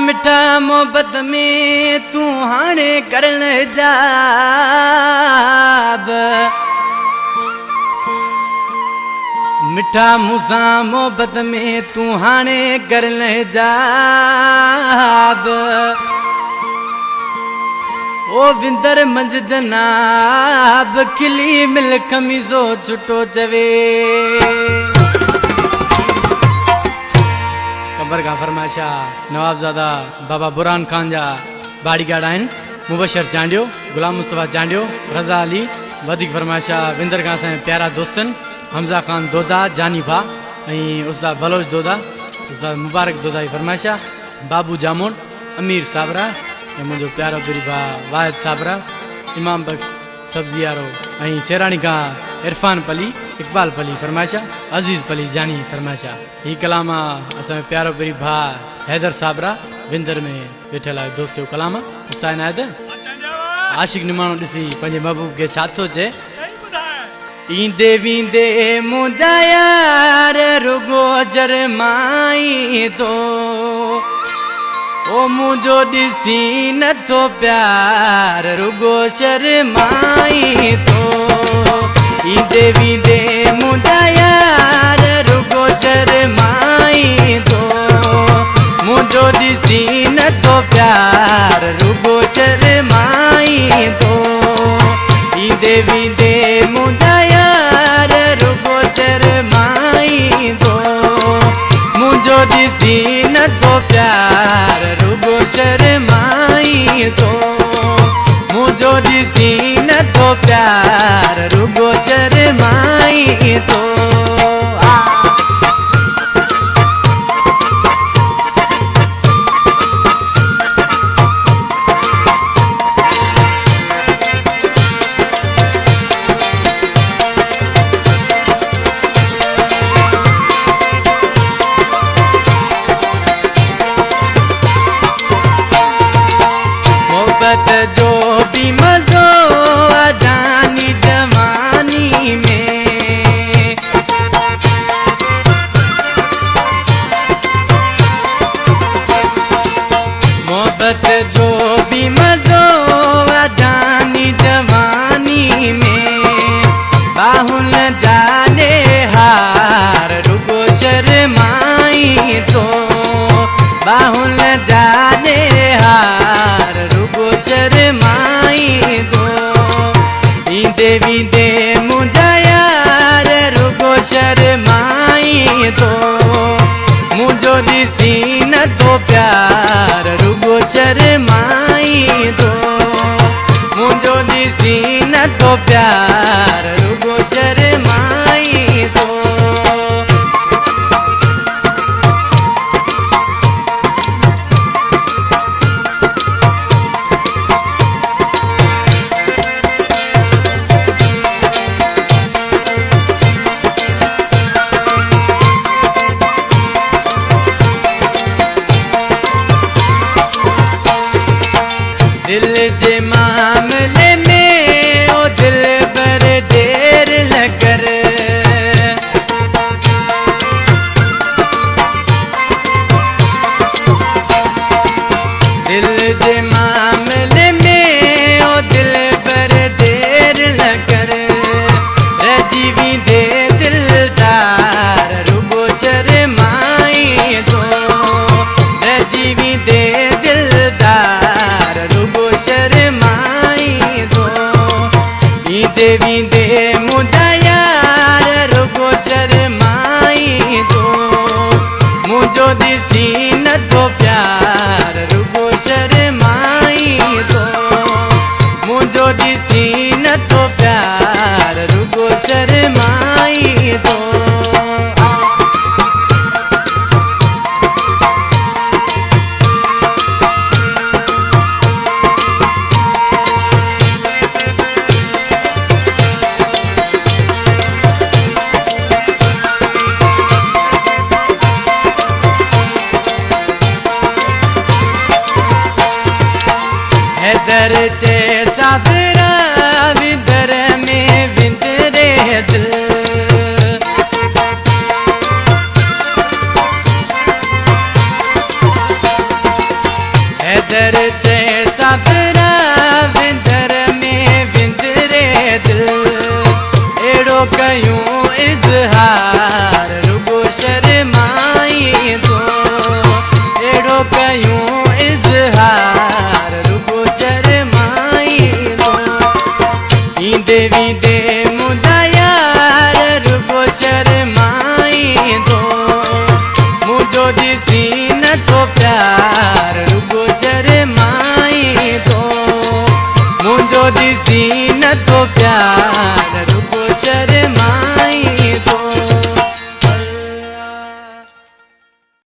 मिठा मोहब्बत में तू हाणे करण जाब मिठा मूसा मोहब्बत में तू हाणे करण जाब ओ विंदर मंज जनाब खिली मिल खमीज़ो छुटो चवे कबर का फरमाइशा नवाबजादा बाबा बुरहान खान जा बाड़ीगार्ड आहिनि मुबशर चांडियो गुलाम मुस्तफ़ा चांडियो रज़ा अली वधिक फरमाइशा विंदर खां असांजा प्यारा दोस्तन हमज़ा खान दोदा जानी भा उस्ताद बलोच दोदा उस्ताद मुबारक दोदा जी फरमाइशा बाबू जामोन अमीर साबरा मुझे प्यारो बिरी भा वाहिद साबरा इमाम बख्श सब्जी यारो शेरानी का इरफान पली इकबाल पली फरमाइशा अजीज पली जानी फरमाइशा ही कलाम अस प्यारो बिरी भा हैदर साबरा विंदर में वेठल है दोस्त कलाम उस्ताद नायद आशिक निमाणो ॾिसी पंहिंजे महबूब के छा थो चए ईंदे वींदे मुंहिंजा यार रुगो जरमाई तो ओ मुझो ॾिसी नथो प्यार रुगो शर्माई तो ईंदे वींदे मुंहिंजा यार रुगो शर्माई तो मुझो ॾिसी नथो प्यार रुगो शर्माई तो ईंदे वींदे मुंहिंजा यार रुगो शर्माई तो मुझो ॾिसी नथो प्यार रुगो शर्माई तो मुझो ॾिसी नथो प्यार रुगो शर्माई तो जो भी मज़ो अजानी जवानी में मोहब्बत जो भी मज़ो अजानी जवानी में बाहुन जाने हार रुगो शर्माई तो बाहुन जाने हार रुगो शर्माई दो ईंदे वींदे मुंहिंजा यार रुगो शर्माई तो मुझो ॾिसी नथो प्यार रुगो शर्माई तो मुझो ॾिसी नथो प्यार रुगो शर्माई तो दिल जे मामले में ओ दिल पर देर न कर दिल जे मामले में ओ दिल पर देर न कर रजी वींदे दिलदार रुगो शर्माई तो रजी वींदे दिलदार रुगो शर्माई तो ईंदे वींदे मुंहिंजा यार रुगो शर्माई तो मुझो ॾिसी नथो प्यार रुगो शर्माई तो मुझो ॾिसी नथो प्यार रुगो शर्माई तो हैदर चे साबिर